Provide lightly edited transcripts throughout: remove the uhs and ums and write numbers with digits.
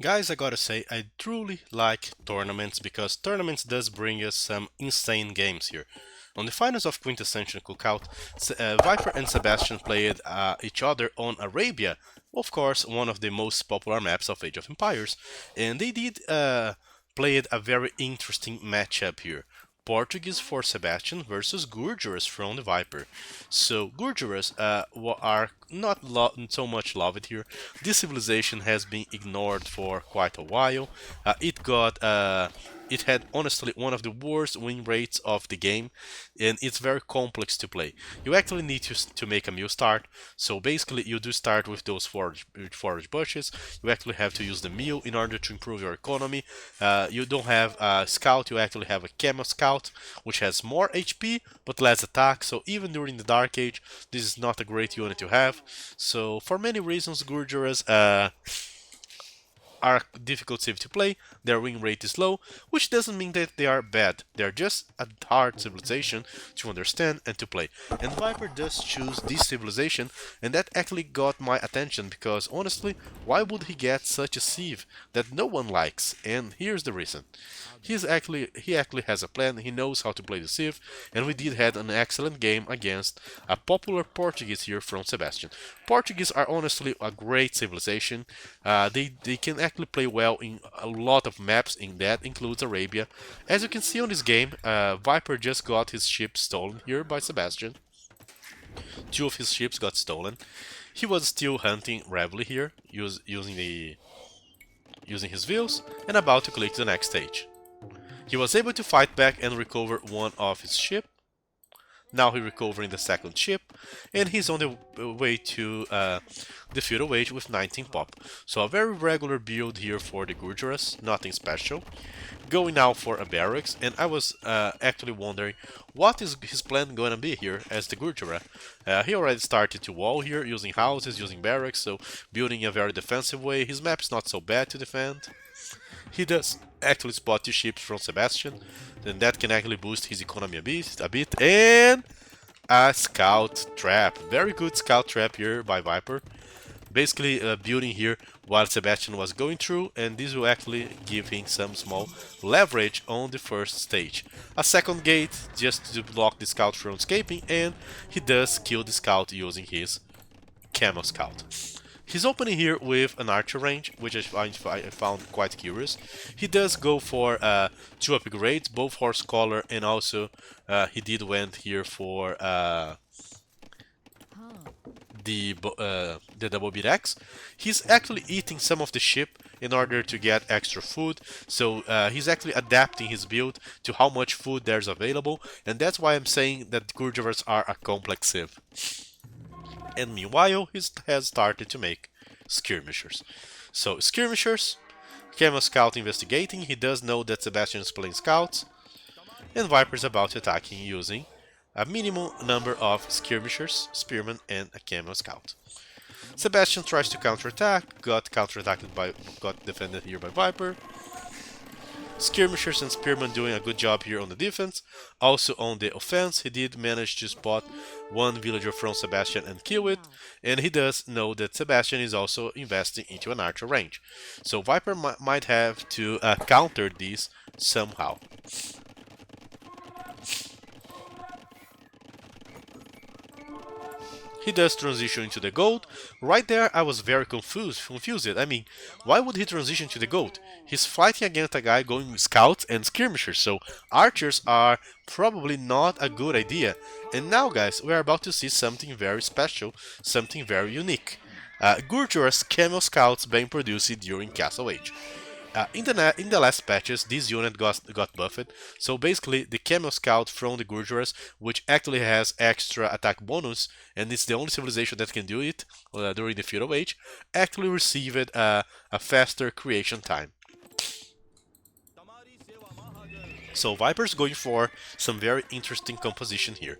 Guys, I gotta say, I truly like tournaments because tournaments does bring us some insane games here. On the finals of Quintessential Cookout, Viper and Sebastian played each other on Arabia, of course, one of the most popular maps of Age of Empires, and they did played a very interesting matchup here. Portuguese for Sebastian versus Gurjaras from the Viper. So Gurjaras are not so much loved here. This civilization has been ignored for quite a while. It had honestly one of the worst win rates of the game, and it's very complex to play. You actually need to make a mill start, so basically you do start with those forage bushes. You actually have to use the mill in order to improve your economy. You don't have a scout, you actually have a camo scout, which has more HP but less attack, so even during the Dark Age, this is not a great unit to have. So for many reasons, Gurjaras are difficult civ to play, their win rate is low, which doesn't mean that they are bad, they're just a hard civilization to understand and to play. And Viper does choose this civilization, and that actually got my attention because honestly, why would he get such a civ that no one likes? And here's the reason. He actually has a plan, he knows how to play the Civ, and we did had an excellent game against a popular Portuguese here from Sebastian. Portuguese are honestly a great civilization. They can actually play well in a lot of maps, in that includes Arabia. As you can see on this game, Viper just got his ship stolen here by Sebastian. Two of his ships got stolen. He was still hunting Reveille here, using his views, and about to click the next stage. He was able to fight back and recover one of his ship. Now he's recovering the second ship, and he's on the way to the feudal age with 19 pop. So a very regular build here for the Gurjaras, nothing special. Going now for a barracks, and I was actually wondering what is his plan gonna be here as the Gurjara. He already started to wall here, using houses, using barracks, so building a very defensive way. His map's not so bad to defend. He does actually spot two ships from Sebastian, then that can actually boost his economy a bit, and a scout trap. Very good scout trap here by Viper. Basically building here while Sebastian was going through, and this will actually give him some small leverage on the first stage. A second gate just to block the scout from escaping, and he does kill the scout using his Camel Scout. He's opening here with an archer range, which I found quite curious. He does go for two upgrades, both horse collar, and also he did went here for the double beat X. He's actually eating some of the ship in order to get extra food, so he's actually adapting his build to how much food there's available, and that's why I'm saying that Gurjaras are a complex civ. And meanwhile, he has started to make skirmishers. So skirmishers, Camel Scout investigating, he does know that Sebastian is playing scouts, and Viper's about to attack him using a minimum number of skirmishers, spearmen, and a Camel Scout. Sebastian tries to counterattack, got defended here by Viper. Skirmishers and Spearmen doing a good job here on the defense. Also on the offense, he did manage to spot one villager from Sebastian and kill it, and he does know that Sebastian is also investing into an archer range. So Viper might have to counter this somehow. He does transition into the gold. Right there, I was very confused. I mean, why would he transition to the gold? He's fighting against a guy going with scouts and skirmishers, so archers are probably not a good idea. And now, guys, we are about to see something very special, something very unique. Gurjara's Camel Scouts being produced during Castle Age. In the last patches, this unit got buffed, so basically the Camel Scout from the Gurjaras, which actually has extra attack bonus, and it's the only civilization that can do it during the Feudal Age, actually received a faster creation time. So Viper's going for some very interesting composition here.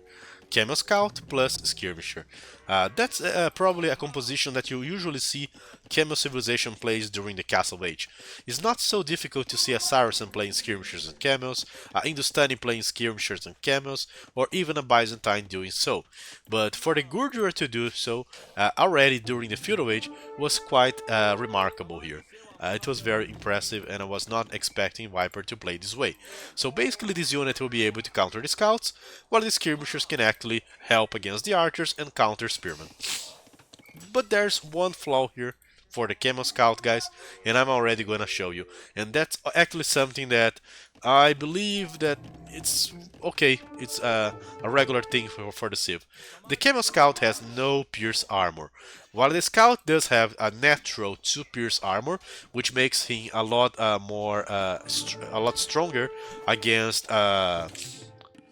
Camel Scout plus Skirmisher. That's probably a composition that you usually see Camel Civilization plays during the Castle Age. It's not so difficult to see a Saracen playing Skirmishers and Camels, a Hindustani playing Skirmishers and Camels, or even a Byzantine doing so. But for the Gurjara to do so already during the Feudal Age was quite remarkable here. It was very impressive, and I was not expecting Viper to play this way. So basically this unit will be able to counter the scouts, while the skirmishers can actually help against the archers and counter spearmen. But there's one flaw here for the Camo Scout, guys, and I'm already gonna show you. And that's actually something that I believe that it's okay, it's a regular thing for the Civ. The Camo Scout has no pierce armor, while the Scout does have a natural 2 pierce armor, which makes him a lot a lot stronger against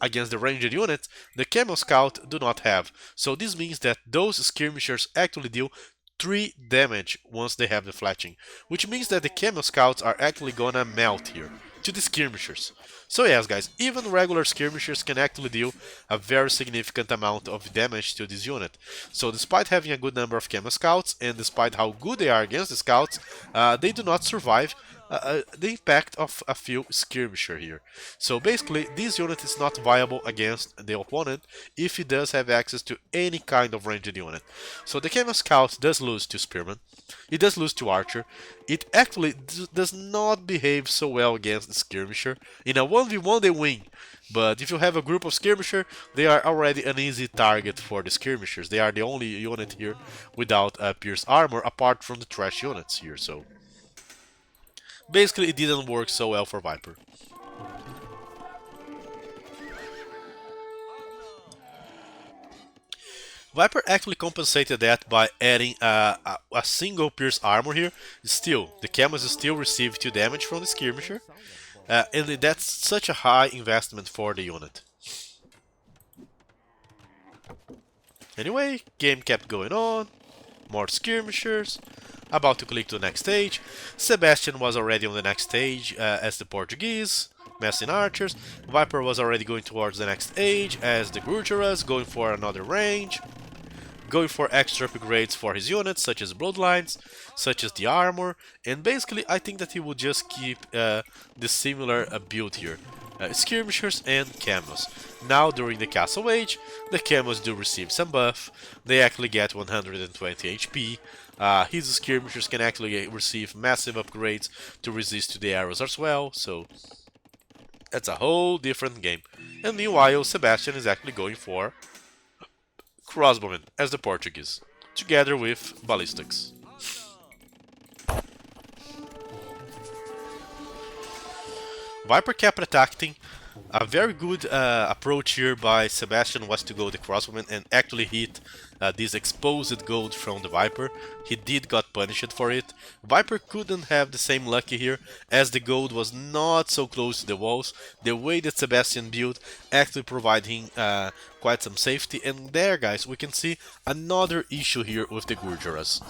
against the ranged units. The Camel Scout do not have. So this means that those skirmishers actually deal 3 damage once they have the fletching, which means that the Camel Scouts are actually gonna melt here to the skirmishers. So yes guys, even regular skirmishers can actually deal a very significant amount of damage to this unit. So despite having a good number of Camel Scouts, and despite how good they are against the Scouts, they do not survive the impact of a few skirmisher here. So basically, this unit is not viable against the opponent if he does have access to any kind of ranged unit. So the Camel Scout does lose to Spearman, it does lose to Archer, it actually does not behave so well against the skirmisher. In a 1v1 they win, but if you have a group of skirmisher, they are already an easy target for the skirmishers. They are the only unit here without pierce armor apart from the trash units here, so basically, it didn't work so well for Viper. Viper actually compensated that by adding a single pierce armor here. Still, the Camels still receive 2 damage from the skirmisher, and that's such a high investment for the unit. Anyway, game kept going on, more skirmishers, about to click to the next stage. Sebastian was already on the next stage as the Portuguese, messing archers. Viper was already going towards the next stage as the Gurjaras, going for another range, going for extra upgrades for his units, such as bloodlines, such as the armor, and basically I think that he would just keep the similar build here. Skirmishers and Camels. Now during the Castle Age, the Camels do receive some buff, they actually get 120 HP, his skirmishers can actually receive massive upgrades to resist to the arrows as well, so that's a whole different game. And meanwhile, Sebastian is actually going for crossbowmen as the Portuguese, together with ballistics. Viper kept attacking. A very good approach here by Sebastian was to go the crossbowman and actually hit this exposed gold from the Viper. He did got punished for it. Viper couldn't have the same lucky here as the gold was not so close to the walls. The way that Sebastian built actually provided him quite some safety. And there guys, we can see another issue here with the Gurjaras.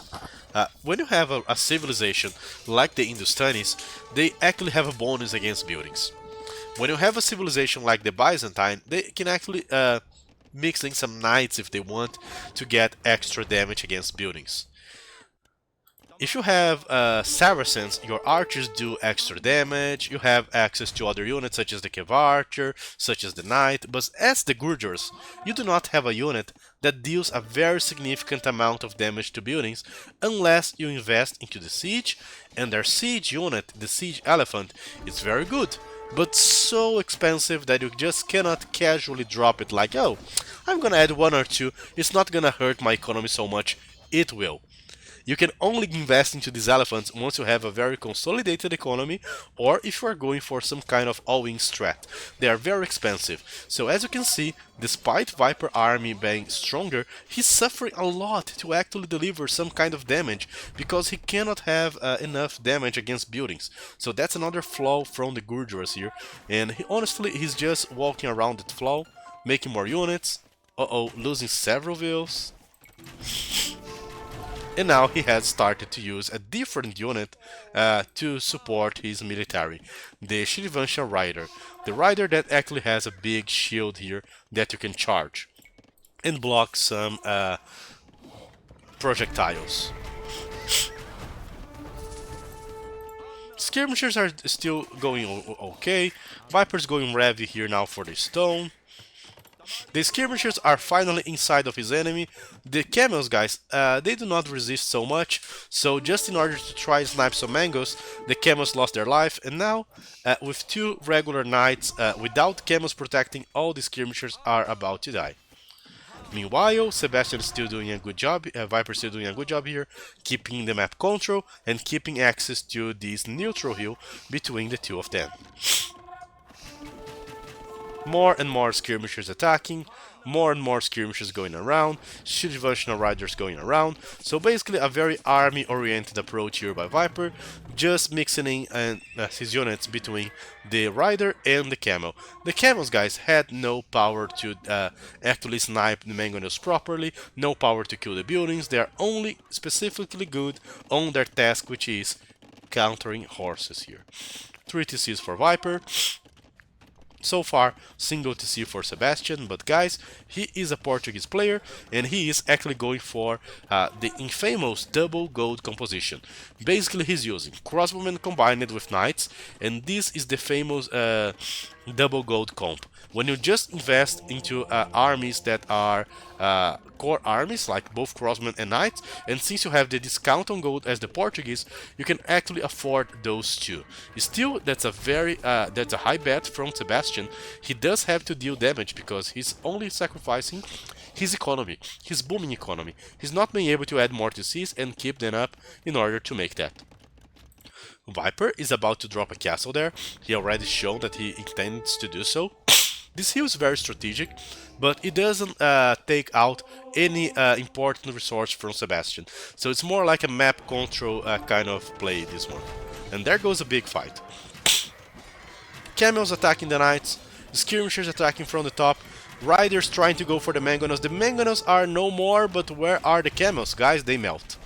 When you have a civilization like the Hindustanis, they actually have a bonus against buildings. When you have a civilization like the Byzantine, they can actually mix in some knights if they want to get extra damage against buildings. If you have Saracens, your archers do extra damage, you have access to other units such as the Cav Archer, such as the Knight, but as the Gurjaras, you do not have a unit that deals a very significant amount of damage to buildings unless you invest into the Siege, and their Siege unit, the Siege Elephant, is very good, but so expensive that you just cannot casually drop it like, oh, I'm gonna add 1 or 2, it's not gonna hurt my economy so much. It will. You can only invest into these elephants once you have a very consolidated economy, or if you are going for some kind of all-in strat. They are very expensive. So as you can see, despite Viper army being stronger, he's suffering a lot to actually deliver some kind of damage, because he cannot have enough damage against buildings. So that's another flaw from the Gurjaras here, and honestly, he's just walking around that flaw, making more units, losing several views. And now he has started to use a different unit to support his military, the Shrivansha Rider. The rider that actually has a big shield here that you can charge and block some projectiles. Skirmishers are still going okay. Viper's going Revy here now for the stone. The skirmishers are finally inside of his enemy. The camels, guys, they do not resist so much, so just in order to try snipe some mangoes, the camels lost their life, and now, with two regular knights, without camels protecting, all the skirmishers are about to die. Meanwhile, Sebastian is still doing a good job, Viper is still doing a good job here, keeping the map control and keeping access to this neutral hill between the two of them. More and more skirmishers attacking, more and more skirmishers going around, situational riders going around. So basically a very army-oriented approach here by Viper, just mixing in his units between the rider and the camel. The camels, guys, had no power to actually snipe the mangonels properly, no power to kill the buildings. They are only specifically good on their task, which is countering horses here. 3 TCs for Viper. So far, single TC for Sebastian, but guys, he is a Portuguese player and he is actually going for the infamous double gold composition. Basically, he's using crossbowmen combined with knights, and this is the famous double gold comp. When you just invest into armies that are core armies, like both crossbowmen and knights, and since you have the discount on gold as the Portuguese, you can actually afford those two. Still, that's a high bet from Sebastian. He does have to deal damage because he's only sacrificing his economy, his booming economy. He's not being able to add more TCs and keep them up in order to make that. Viper is about to drop a castle there. He already shown that he intends to do so. This hill is very strategic, but it doesn't take out any important resource from Sebastian. So it's more like a map control kind of play, this one. And there goes a big fight. Camels attacking the knights, skirmishers attacking from the top, riders trying to go for the mangonels. The mangonels are no more, but where are the camels? Guys, they melt.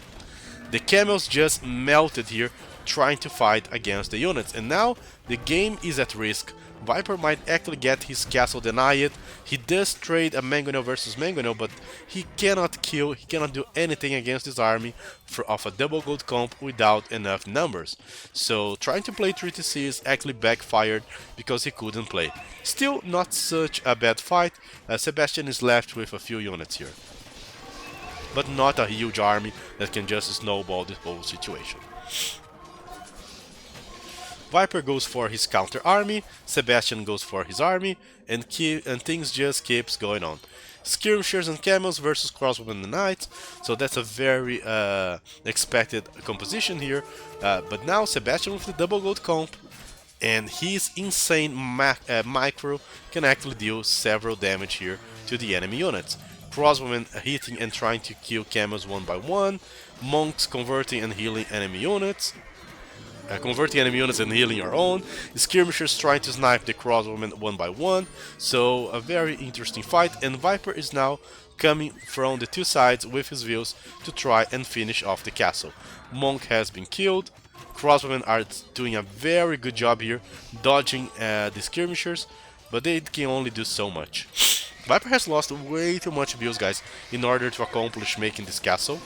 The camels just melted here, trying to fight against the units, and now the game is at risk. Viper might actually get his castle denied. He does trade a mangonel versus mangonel, but he cannot kill, he cannot do anything against his army of a double gold comp without enough numbers. So trying to play 3 TCs actually backfired because he couldn't play. Still not such a bad fight. Sebastian is left with a few units here, but not a huge army that can just snowball the whole situation. Viper goes for his counter army, Sebastian goes for his army, and things just keeps going on. Skirmishers and camels versus crossbowmen and knights, so that's a very expected composition here. But now Sebastian with the double gold comp, and his insane micro can actually deal several damage here to the enemy units. Crossbowmen hitting and trying to kill camels one by one, monks converting and healing enemy units. Converting enemy units and healing your own, skirmishers trying to snipe the crossbowmen one by one, so a very interesting fight, and Viper is now coming from the two sides with his views to try and finish off the castle. Monk has been killed, crossbowmen are doing a very good job here, dodging the skirmishers, but they can only do so much. Viper has lost way too much builds, guys, in order to accomplish making this castle.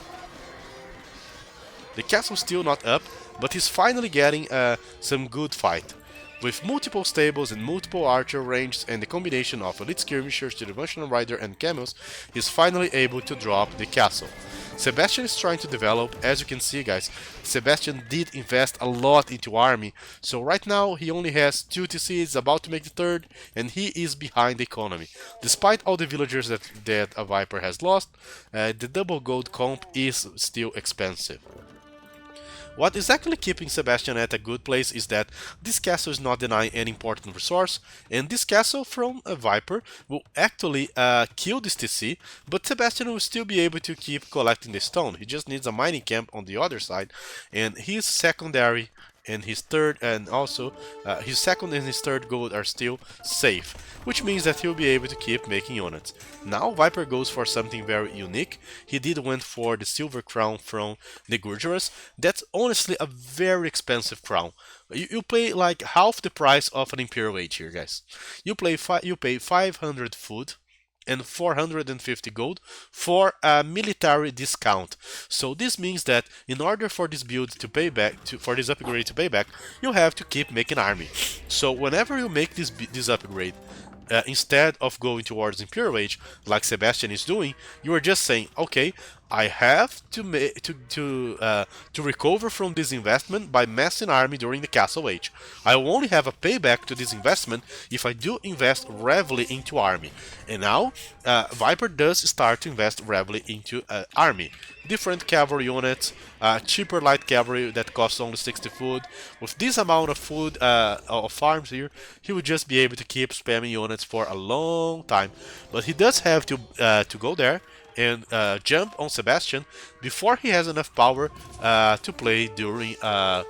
The castle's still not up, but he's finally getting some good fight. With multiple stables and multiple archer ranges and the combination of elite skirmishers, dimensional rider and camels, he's finally able to drop the castle. Sebastian is trying to develop. As you can see, guys, Sebastian did invest a lot into army, so right now he only has 2 TCs, about to make the third, and he is behind the economy. Despite all the villagers that a Viper has lost, the double gold comp is still expensive. What is actually keeping Sebastian at a good place is that this castle is not denying any important resource, and this castle from a Viper will actually kill this TC, but Sebastian will still be able to keep collecting the stone. He just needs a mining camp on the other side, and his secondary and his third, and also his second and his third gold are still safe, which means that he'll be able to keep making units. Now Viper goes for something very unique. He did went for the silver crown from the Gurjaras. That's honestly a very expensive crown. You pay like half the price of an Imperial Age here, guys. You pay 500 food and 450 gold for a military discount. So this means that in order for this build to pay back, for this upgrade to pay back, you have to keep making army. So whenever you make this upgrade, instead of going towards Imperial Age like Sebastian is doing, you are just saying, okay, I have to recover from this investment by massing army during the Castle Age. I will only have a payback to this investment if I do invest heavily into army. And now Viper does start to invest heavily into army. Different cavalry units, cheaper light cavalry that costs only 60 food. With this amount of food of farms here, he would just be able to keep spamming units for a long time. But he does have to go there and jump on Sebastian before he has enough power to play during the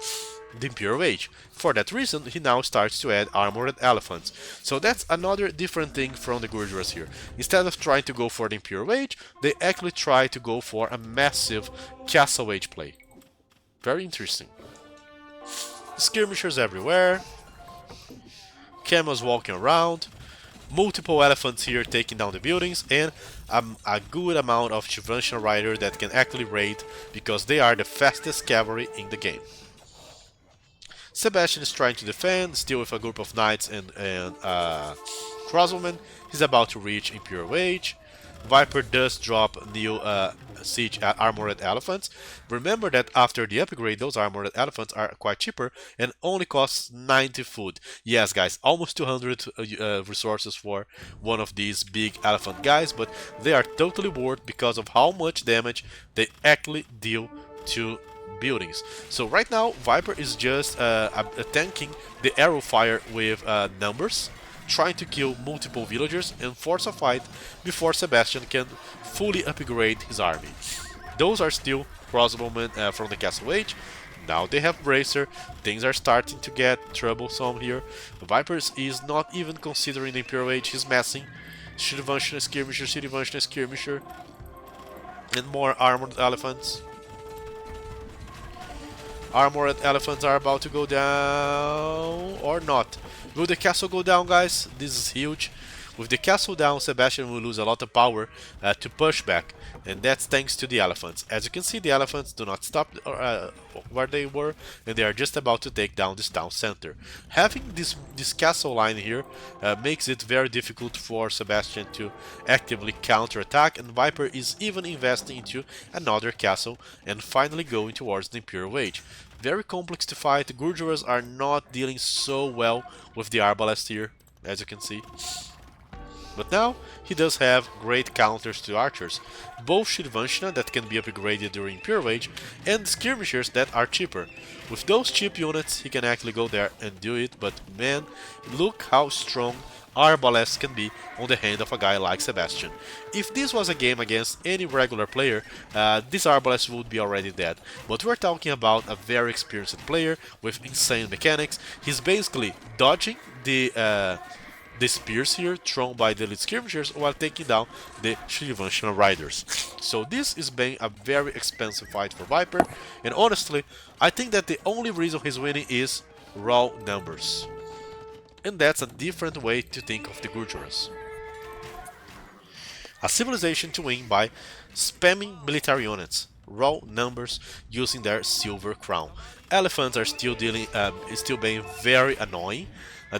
Imperial Age. For that reason, he now starts to add armored elephants. So that's another different thing from the Gurjaras here. Instead of trying to go for the Imperial Age, they actually try to go for a massive Castle Age play. Very interesting. Skirmishers everywhere. Camels walking around. Multiple elephants here taking down the buildings, and a good amount of Shivanshan Rider that can actually raid because they are the fastest cavalry in the game. Sebastian is trying to defend, still with a group of knights and crossbowmen. He's about to reach Imperial Age. Viper does drop new siege armored elephants. Remember that after the upgrade, those armored elephants are quite cheaper and only cost 90 food. Yes, guys, almost 200 resources for one of these big elephant guys, but they are totally worth because of how much damage they actually deal to buildings. So right now, Viper is just tanking the arrow fire with numbers, trying to kill multiple villagers and force a fight before Sebastian can fully upgrade his army. Those are still crossbowmen from the Castle Age. Now they have Bracer, things are starting to get troublesome here. Vipers is not even considering the Imperial Age, he's messing. Shirvanshana Skirmisher, and more armored elephants. Armored elephants are about to go down, or not. Will the castle go down, guys? This is huge. With the castle down, Sebastian will lose a lot of power to push back, and that's thanks to the elephants. As you can see, the elephants do not stop where they were, and they are just about to take down this town center. Having this castle line here makes it very difficult for Sebastian to actively counterattack, and Viper is even investing into another castle and finally going towards the Imperial Age. Very complex to fight. Gurjaras are not dealing so well with the arbalest here, as you can see. But now he does have great counters to archers, both Shirvanshana that can be upgraded during Imperial Age and skirmishers that are cheaper. With those cheap units he can actually go there and do it, but man, look how strong arbalest can be on the hand of a guy like Sebastian. If this was a game against any regular player, this arbalest would be already dead. But we're talking about a very experienced player with insane mechanics. He's basically dodging the spears here thrown by the elite skirmishers while taking down the Shivanshana riders. So this is being a very expensive fight for Viper, and honestly, I think that the only reason he's winning is raw numbers. And that's a different way to think of the Gurjaras. A civilization to win by spamming military units, raw numbers using their silver crown. Elephants are still being very annoying.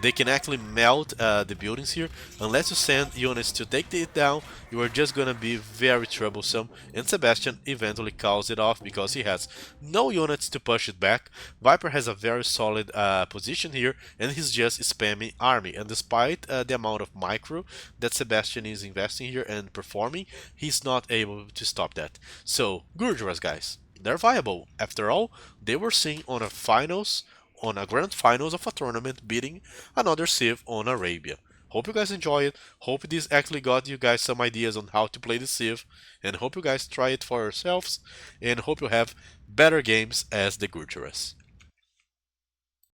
They can actually melt the buildings here. Unless you send units to take it down, you are just gonna be very troublesome, and Sebastian eventually calls it off because he has no units to push it back. Viper has a very solid position here, and he's just spamming army, and despite the amount of micro that Sebastian is investing here and performing, he's not able to stop that. So, Gurjaras, guys, they're viable. After all, they were seen on a grand finals of a tournament beating another Civ on Arabia. Hope you guys enjoy it, hope this actually got you guys some ideas on how to play the Civ, and hope you guys try it for yourselves, and hope you have better games as the Gurjaras.